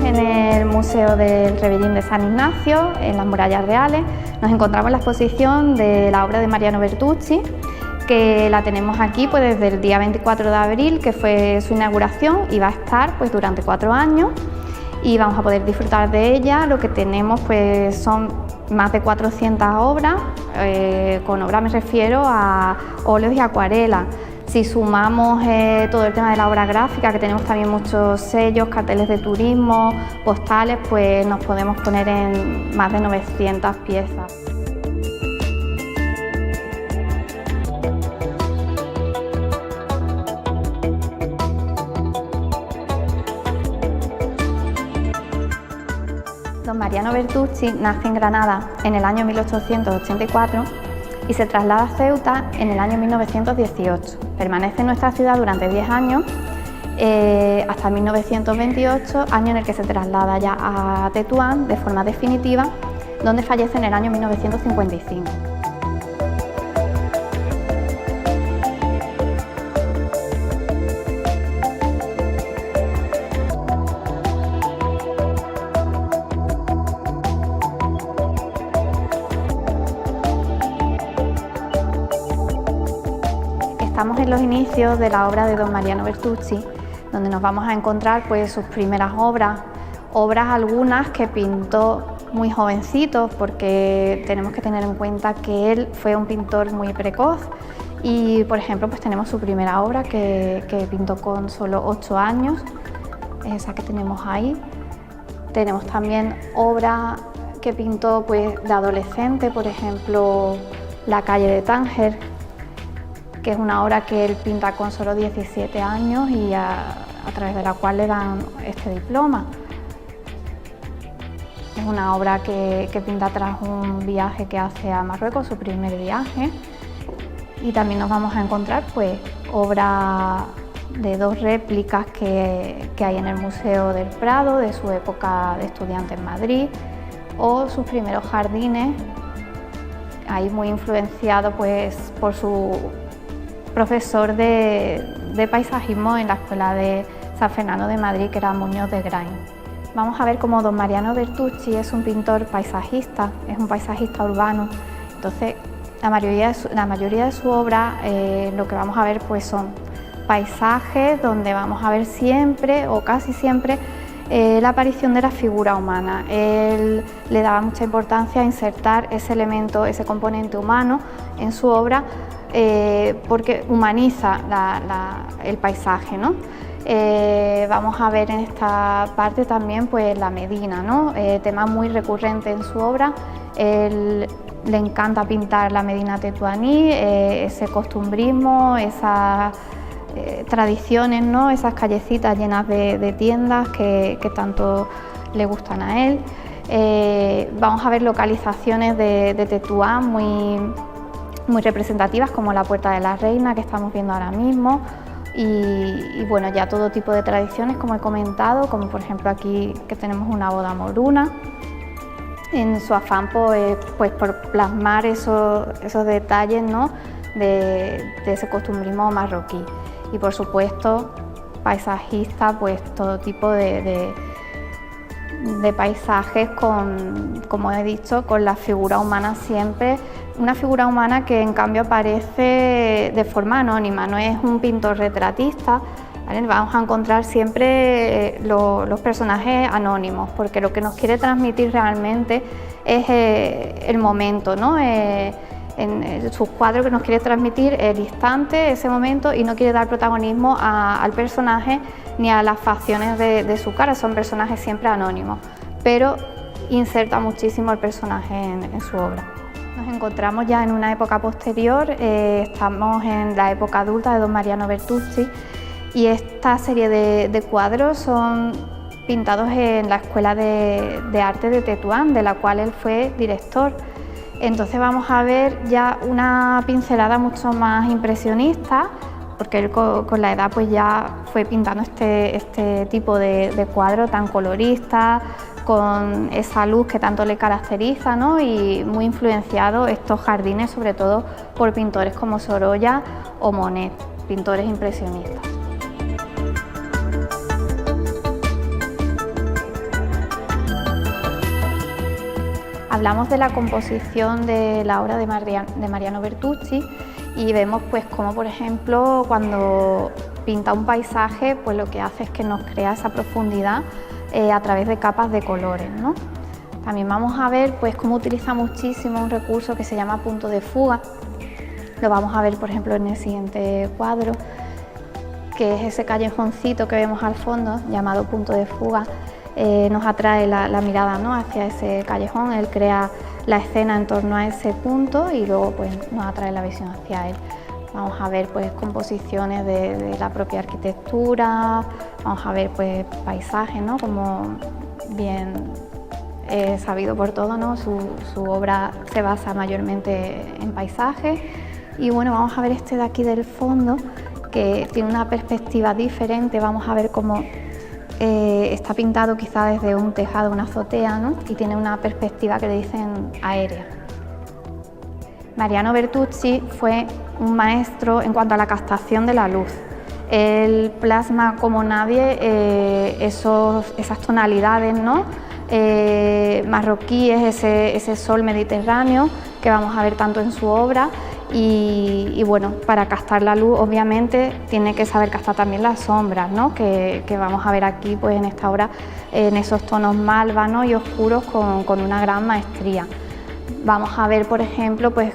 En el Museo del Rebellín de San Ignacio, en las Murallas Reales, nos encontramos en la exposición de la obra de Mariano Bertucci, que la tenemos aquí pues, desde el día 24 de abril, que fue su inauguración, y va a estar pues, durante 4 años y vamos a poder disfrutar de ella. Lo que tenemos pues, son más de 400 obras, con obras me refiero a óleos y acuarelas. Si sumamos todo el tema de la obra gráfica, que tenemos también muchos sellos, carteles de turismo, postales, pues nos podemos poner en más de 900 piezas. Don Mariano Bertucci nace en Granada en el año 1884 y se traslada a Ceuta en el año 1918. Permanece en nuestra ciudad durante 10 años, hasta 1928, año en el que se traslada ya a Tetuán de forma definitiva, donde fallece en el año 1955. Estamos en los inicios de la obra de don Mariano Bertucci, donde nos vamos a encontrar pues, sus primeras obras algunas que pintó muy jovencito, porque tenemos que tener en cuenta que él fue un pintor muy precoz y, por ejemplo, pues tenemos su primera obra que pintó con solo 8 años, esa que tenemos ahí. Tenemos también obras que pintó pues, de adolescente, por ejemplo, La calle de Tánger, que es una obra que él pinta con solo 17 años y a través de la cual le dan este diploma. Es una obra que pinta tras un viaje que hace a Marruecos, su primer viaje. Y también nos vamos a encontrar pues, obras de 2 réplicas que hay en el Museo del Prado, de su época de estudiante en Madrid, o sus primeros jardines, ahí muy influenciado pues, por su profesor de paisajismo en la Escuela de San Fernando de Madrid, que era Muñoz de Grain. Vamos a ver cómo don Mariano Bertucci es un pintor paisajista, es un paisajista urbano. Entonces, la mayoría de su obra lo que vamos a ver pues, son paisajes donde vamos a ver siempre o casi siempre la aparición de la figura humana. Él le daba mucha importancia a insertar ese elemento, ese componente humano en su obra, porque humaniza el paisaje, ¿no? Vamos a ver en esta parte también pues, la Medina, ¿no? Tema muy recurrente en su obra. Él le encanta pintar la Medina tetuaní, ese costumbrismo, esas tradiciones, ¿no? Esas callecitas llenas de tiendas que tanto le gustan a él. Vamos a ver localizaciones de Tetuán muy representativas, como la Puerta de la Reina, que estamos viendo ahora mismo, y bueno, ya todo tipo de tradiciones, como he comentado, como por ejemplo aquí que tenemos una boda moruna, en su afán pues por plasmar esos detalles, ¿no? de ese costumbrismo marroquí. Y por supuesto, paisajista, pues todo tipo de paisajes como he dicho, con la figura humana siempre, una figura humana que en cambio aparece de forma anónima, no es un pintor retratista, ¿vale? Vamos a encontrar siempre los personajes anónimos, porque lo que nos quiere transmitir realmente es el momento, ¿no? En sus cuadros que nos quiere transmitir el instante, ese momento, y no quiere dar protagonismo al personaje ni a las facciones de su cara. Son personajes siempre anónimos, pero inserta muchísimo el personaje en su obra. Nos encontramos ya en una época posterior, estamos en la época adulta de don Mariano Bertucci, Y esta serie de cuadros son pintados en la Escuela de Arte de Tetuán, de la cual él fue director. Entonces vamos a ver ya una pincelada mucho más impresionista, porque él con la edad pues ya fue pintando este tipo de cuadro tan colorista, con esa luz que tanto le caracteriza, ¿no? Y muy influenciado estos jardines, sobre todo por pintores como Sorolla o Monet, pintores impresionistas. Hablamos de la composición de la obra de Mariano Bertucci y vemos pues cómo, por ejemplo, cuando pinta un paisaje, pues lo que hace es que nos crea esa profundidad a través de capas de colores, ¿no? También vamos a ver pues cómo utiliza muchísimo un recurso que se llama punto de fuga. Lo vamos a ver, por ejemplo, en el siguiente cuadro, que es ese callejoncito que vemos al fondo, llamado punto de fuga. Nos atrae la mirada, ¿no?, hacia ese callejón. Él crea la escena en torno a ese punto y luego pues, nos atrae la visión hacia él. Vamos a ver pues, composiciones de la propia arquitectura, vamos a ver pues, paisajes, ¿no?, como bien sabido por todo, ¿no? Su obra se basa mayormente en paisajes. Y bueno, vamos a ver este de aquí del fondo, que tiene una perspectiva diferente. Vamos a ver cómo está pintado quizá desde un tejado, una azotea, ¿no?, y tiene una perspectiva que le dicen aérea. Mariano Bertucci fue un maestro en cuanto a la captación de la luz. Él plasma como nadie esas tonalidades, ¿no?, marroquíes, ese sol mediterráneo que vamos a ver tanto en su obra. Y bueno, para captar la luz obviamente tiene que saber captar también las sombras, ¿no?, que vamos a ver aquí pues, en esta obra, en esos tonos malva, ¿no?, y oscuros con una gran maestría. Vamos a ver, por ejemplo, pues,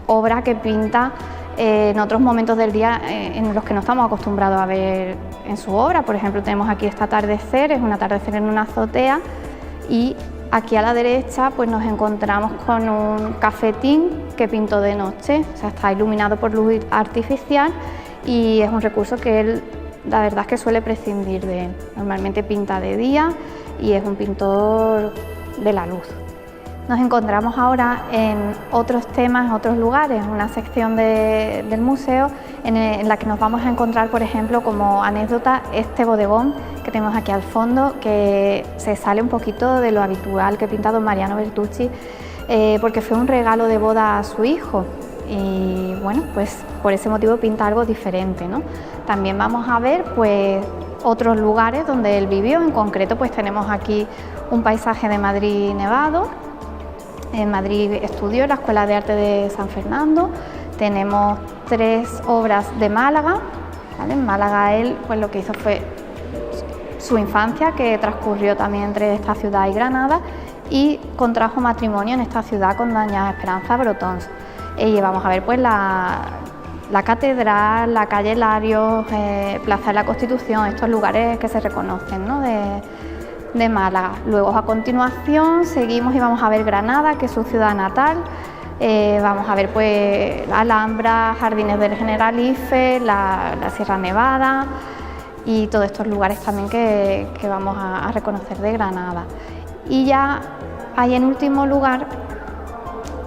obra que pinta en otros momentos del día en los que no estamos acostumbrados a ver en su obra. Por ejemplo, tenemos aquí este atardecer, es un atardecer en una azotea, y aquí a la derecha pues nos encontramos con un cafetín que pintó de noche, o sea, está iluminado por luz artificial y es un recurso que él, la verdad es que suele prescindir de él. Normalmente pinta de día y es un pintor de la luz. Nos encontramos ahora en otros temas, en otros lugares, una sección del museo en la que nos vamos a encontrar, por ejemplo, como anécdota, este bodegón que tenemos aquí al fondo, que se sale un poquito de lo habitual que pinta don Mariano Bertucci, porque fue un regalo de boda a su hijo y bueno, pues por ese motivo pinta algo diferente, ¿no? También vamos a ver pues otros lugares donde él vivió. En concreto pues tenemos aquí un paisaje de Madrid nevado. En Madrid estudió en la Escuela de Arte de San Fernando. Tenemos 3 obras de Málaga, ¿vale? En Málaga él pues lo que hizo fue su infancia, que transcurrió también entre esta ciudad y Granada, y contrajo matrimonio en esta ciudad con doña Esperanza Brotons. Y vamos a ver pues la catedral, la calle Larios, Plaza de la Constitución, estos lugares que se reconocen, ¿no?, de Málaga. Luego a continuación seguimos y vamos a ver Granada, que es su ciudad natal. Vamos a ver pues la Alhambra, Jardines del Generalife, la Sierra Nevada y todos estos lugares también que vamos a reconocer de Granada. Y ya ahí en último lugar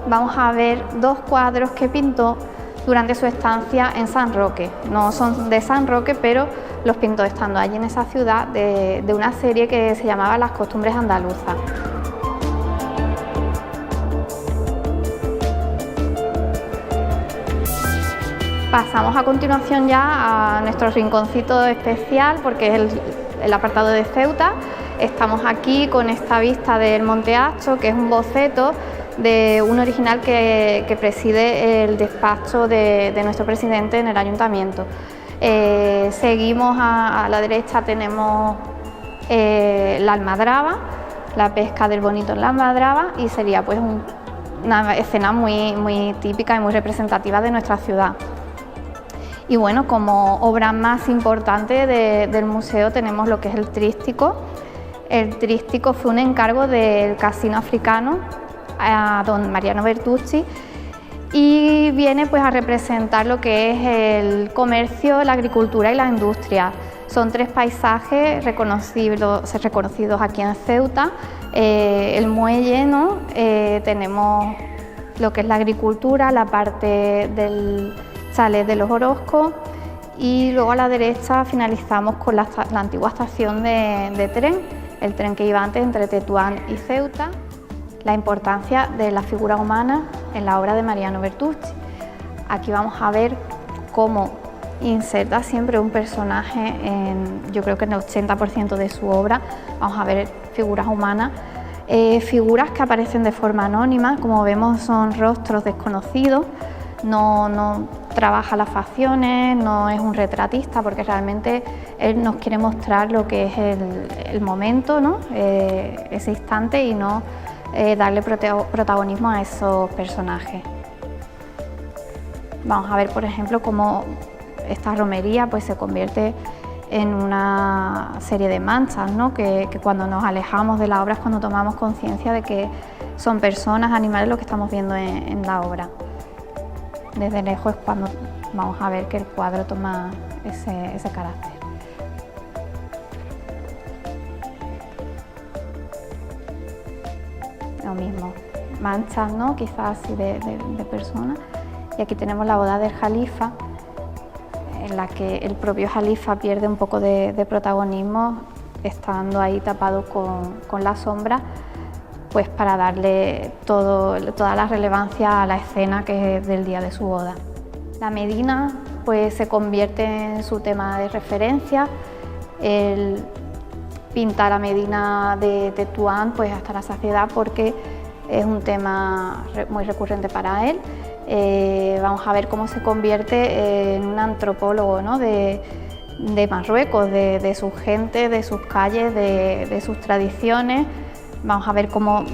vamos a ver 2 cuadros que pintó durante su estancia en San Roque. No son de San Roque, pero los pintó estando allí en esa ciudad, de una serie que se llamaba Las costumbres andaluzas. Pasamos a continuación ya a nuestro rinconcito especial, porque es el apartado de Ceuta. Estamos aquí con esta vista del Monte Acho, que es un boceto de un original que preside el despacho de nuestro presidente en el ayuntamiento. Seguimos a la derecha, tenemos la almadraba, la pesca del bonito en la almadraba, y sería pues una escena muy típica y muy representativa de nuestra ciudad. Y bueno, como obra más importante del museo tenemos lo que es el tríptico. El tríptico fue un encargo del Casino Africano a don Mariano Bertucci, y viene pues a representar lo que es el comercio, la agricultura y la industria. Son tres paisajes reconocidos aquí en Ceuta. El muelle, ¿no? Tenemos lo que es la agricultura, la parte del chalet de los Orozcos, y luego a la derecha finalizamos con la antigua estación de tren, el tren que iba antes entre Tetuán y Ceuta. La importancia de la figura humana en la obra de Mariano Bertucci. Aquí vamos a ver cómo inserta siempre un personaje yo creo que en el 80% de su obra. Vamos a ver figuras humanas, figuras que aparecen de forma anónima, como vemos son rostros desconocidos, no trabaja las facciones, no es un retratista, porque realmente él nos quiere mostrar lo que es el momento, ¿no? Ese instante, y no darle protagonismo a esos personajes. Vamos a ver, por ejemplo, cómo esta romería pues se convierte en una serie de manchas, ¿no? que cuando nos alejamos de la obra es cuando tomamos conciencia de que son personas, animales, lo que estamos viendo en la obra. Desde lejos es cuando vamos a ver que el cuadro toma ese carácter. Lo mismo, manchas, ¿no? Quizás así de personas. Y aquí tenemos la boda del Jalifa, en la que el propio Jalifa pierde un poco de protagonismo, estando ahí tapado con la sombra, pues para darle toda la relevancia a la escena que es del día de su boda. La Medina pues se convierte en su tema de referencia. Él pinta la Medina de Tetuán pues hasta la saciedad, porque es un tema muy recurrente para él. Vamos a ver cómo se convierte en un antropólogo, ¿no? de Marruecos, de su gente, de sus calles, de sus tradiciones. Vamos a ver cómo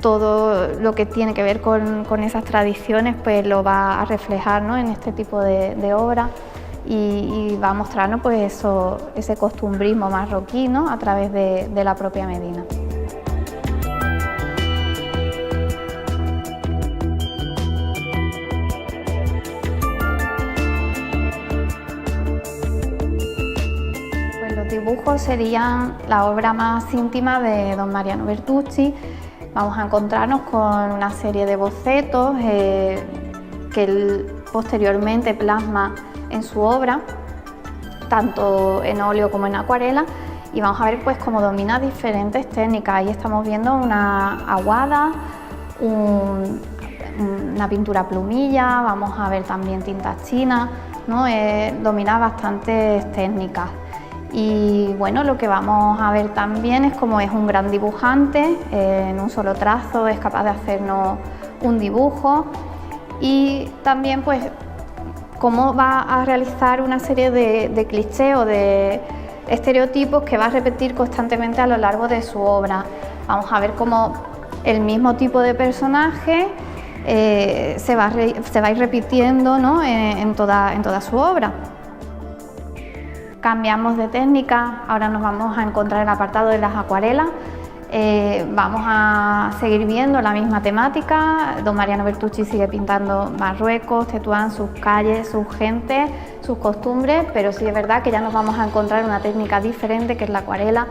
todo lo que tiene que ver con esas tradiciones pues lo va a reflejar, ¿no? En este tipo de obra, y va a mostrarnos pues ese costumbrismo marroquí, ¿no? A través de la propia Medina. Los dibujos serían la obra más íntima de don Mariano Bertucci. Vamos a encontrarnos con una serie de bocetos que él posteriormente plasma en su obra, tanto en óleo como en acuarela, y vamos a ver pues cómo domina diferentes técnicas. Ahí estamos viendo una aguada, una pintura a plumilla, vamos a ver también tintas chinas, ¿no? Domina bastantes técnicas. Y bueno, lo que vamos a ver también es cómo es un gran dibujante, en un solo trazo es capaz de hacernos un dibujo, y también pues cómo va a realizar una serie de clichés o de estereotipos que va a repetir constantemente a lo largo de su obra. Vamos a ver cómo el mismo tipo de personaje se va a ir repitiendo, ¿no? en toda su obra. Cambiamos de técnica, ahora nos vamos a encontrar en el apartado de las acuarelas. Vamos a seguir viendo la misma temática. Don Mariano Bertucci sigue pintando Marruecos, Tetuán, sus calles, su gente, sus costumbres, pero sí es verdad que ya nos vamos a encontrar una técnica diferente, que es la acuarela,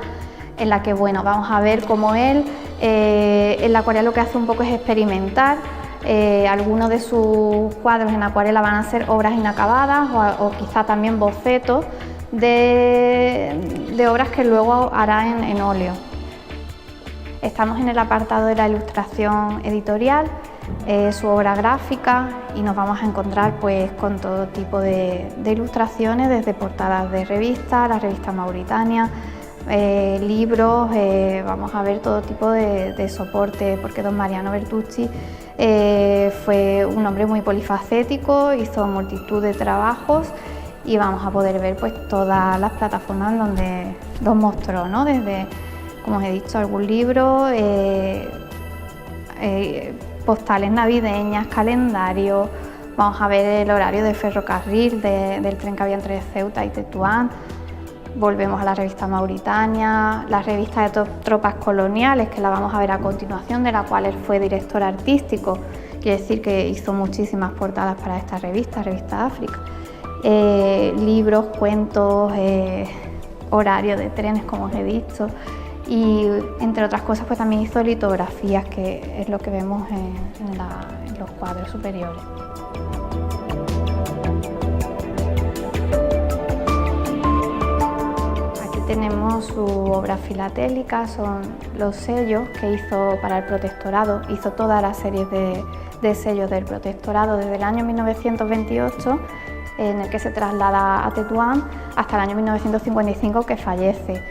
en la que bueno, vamos a ver cómo él en la acuarela lo que hace un poco es experimentar. Algunos de sus cuadros en acuarela van a ser obras inacabadas o quizá también bocetos de obras que luego hará en óleo. Estamos en el apartado de la ilustración editorial, su obra gráfica, y nos vamos a encontrar pues con todo tipo de ilustraciones, desde portadas de revistas, la revista Mauritania, libros, vamos a ver todo tipo de soporte, porque don Mariano Bertucci fue un hombre muy polifacético, hizo multitud de trabajos, y vamos a poder ver pues todas las plataformas donde los mostró, ¿no? Desde, como os he dicho, algún libro, postales navideñas, calendarios. Vamos a ver el horario de ferrocarril del tren que había entre Ceuta y Tetuán. Volvemos a la revista Mauritania, la revista de tropas coloniales, que la vamos a ver a continuación, de la cual él fue director artístico, quiere decir que hizo muchísimas portadas para esta revista África. Libros, cuentos, horarios de trenes, como os he dicho, y entre otras cosas pues también hizo litografías, que es lo que vemos en los cuadros superiores. Aquí tenemos su obra filatélica, son los sellos que hizo para el protectorado. Hizo toda la serie de sellos del protectorado desde el año 1928, en el que se traslada a Tetuán, hasta el año 1955, que fallece.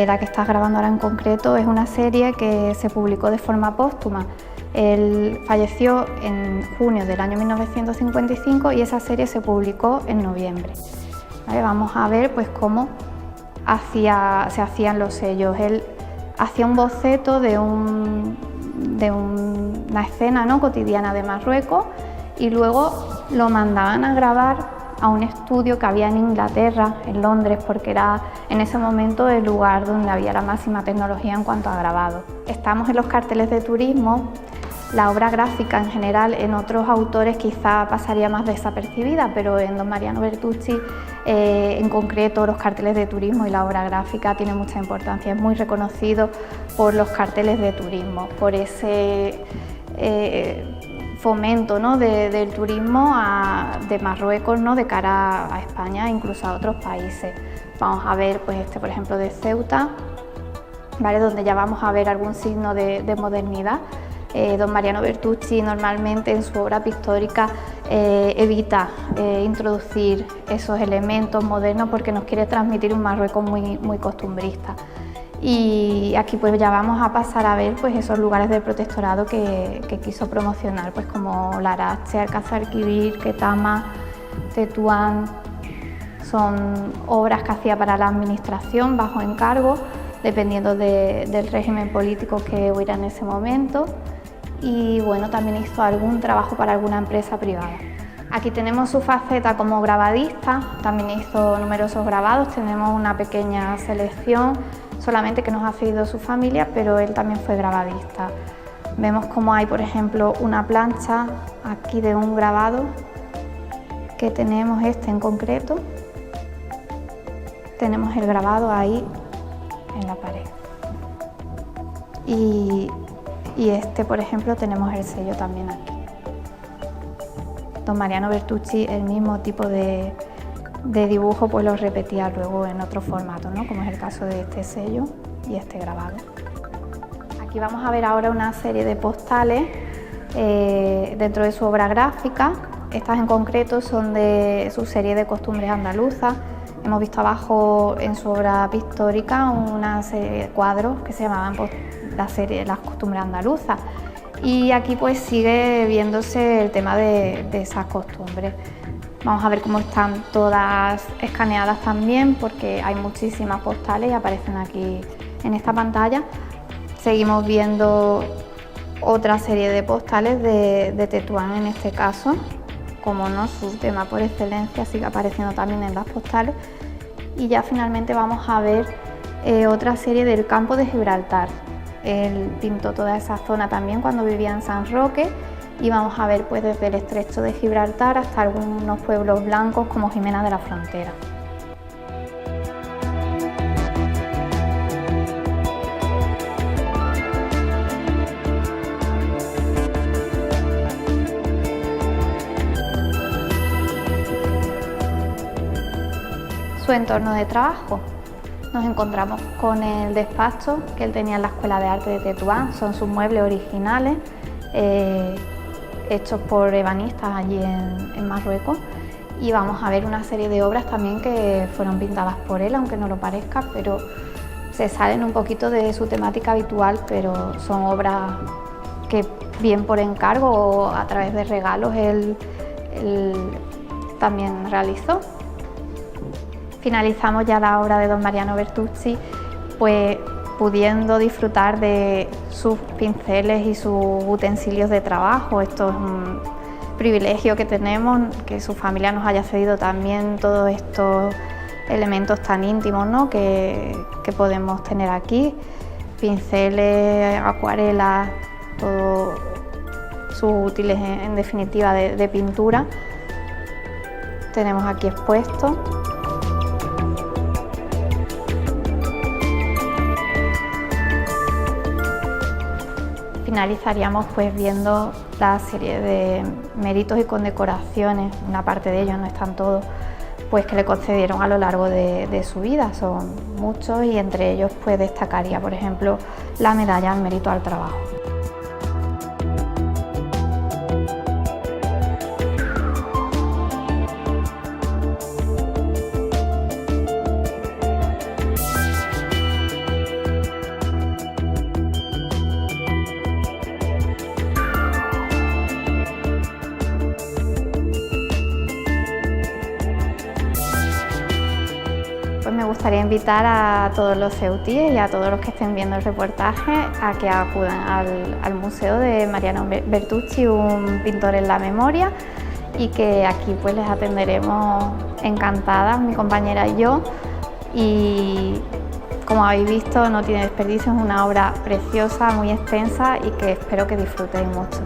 La que estás grabando ahora en concreto es una serie que se publicó de forma póstuma. Él falleció en junio del año 1955 y esa serie se publicó en noviembre. ¿Vale? Vamos a ver pues cómo se hacían los sellos. Él hacía un boceto de una escena, ¿no?, cotidiana de Marruecos, y luego lo mandaban a grabar a un estudio que había en Inglaterra, en Londres, porque era en ese momento el lugar donde había la máxima tecnología en cuanto a grabado. Estamos en los carteles de turismo. La obra gráfica en general en otros autores quizá pasaría más desapercibida, pero en don Mariano Bertucci en concreto los carteles de turismo y la obra gráfica tienen mucha importancia. Es muy reconocido por los carteles de turismo, por ese fomento, ¿no?, del turismo de Marruecos, ¿no?, de cara a España e incluso a otros países. Vamos a ver pues por ejemplo de Ceuta, ¿vale?, donde ya vamos a ver algún signo de modernidad. Don Mariano Bertucci normalmente en su obra pictórica evita introducir esos elementos modernos porque nos quiere transmitir un Marruecos muy costumbrista. Y aquí pues ya vamos a pasar a ver pues esos lugares del protectorado que quiso promocionar, pues como Larache, Alcázar Quibir, Ketama, Tetuán. Son obras que hacía para la administración bajo encargo, dependiendo del régimen político que hubiera en ese momento. Y bueno, también hizo algún trabajo para alguna empresa privada. Aquí tenemos su faceta como grabadista, también hizo numerosos grabados, tenemos una pequeña selección solamente que nos ha cedido su familia, pero él también fue grabadista. Vemos como hay, por ejemplo, una plancha aquí de un grabado que tenemos en concreto. Tenemos el grabado ahí en la pared. Y por ejemplo, tenemos el sello también aquí. Don Mariano Bertucci, el mismo tipo de dibujo, pues lo repetía luego en otro formato, ¿no?, como es el caso de este sello y este grabado. Aquí vamos a ver ahora una serie de postales dentro de su obra gráfica. Estas en concreto son de su serie de costumbres andaluzas. Hemos visto abajo en su obra pictórica una serie de cuadros que se llamaban la serie de las costumbres andaluzas, y aquí pues sigue viéndose el tema de esas costumbres. Vamos a ver cómo están todas escaneadas también, porque hay muchísimas postales y aparecen aquí en esta pantalla. Seguimos viendo otra serie de postales de Tetuán en este caso, como no, su tema por excelencia sigue apareciendo también en las postales. Y ya finalmente vamos a ver otra serie del campo de Gibraltar. Él pintó toda esa zona también cuando vivía en San Roque, y vamos a ver pues desde el estrecho de Gibraltar hasta algunos pueblos blancos como Jimena de la Frontera. Su entorno de trabajo. Nos encontramos con el despacho que él tenía en la Escuela de Arte de Tetuán. Son sus muebles originales, hechos por ebanistas allí en Marruecos. Y vamos a ver una serie de obras también que fueron pintadas por él, aunque no lo parezca, pero se salen un poquito de su temática habitual, pero son obras que bien por encargo o a través de regalos él también realizó. Finalizamos ya la obra de don Mariano Bertucci, pues pudiendo disfrutar de sus pinceles y sus utensilios de trabajo. Esto es un privilegio que tenemos, que su familia nos haya cedido también todos estos elementos tan íntimos, ¿no?, que podemos tener aquí. Pinceles, acuarelas, sus útiles en definitiva de pintura. Tenemos aquí expuesto. Finalizaríamos pues viendo la serie de méritos y condecoraciones, una parte de ellos, no están todos, pues que le concedieron a lo largo de su vida, son muchos, y entre ellos pues destacaría por ejemplo la medalla al mérito al trabajo. Pues me gustaría invitar a todos los ceutíes y a todos los que estén viendo el reportaje a que acudan al Museo de Mariano Bertucci, un pintor en la memoria, y que aquí pues les atenderemos encantadas, mi compañera y yo, y como habéis visto no tiene desperdicio, es una obra preciosa, muy extensa y que espero que disfrutéis mucho.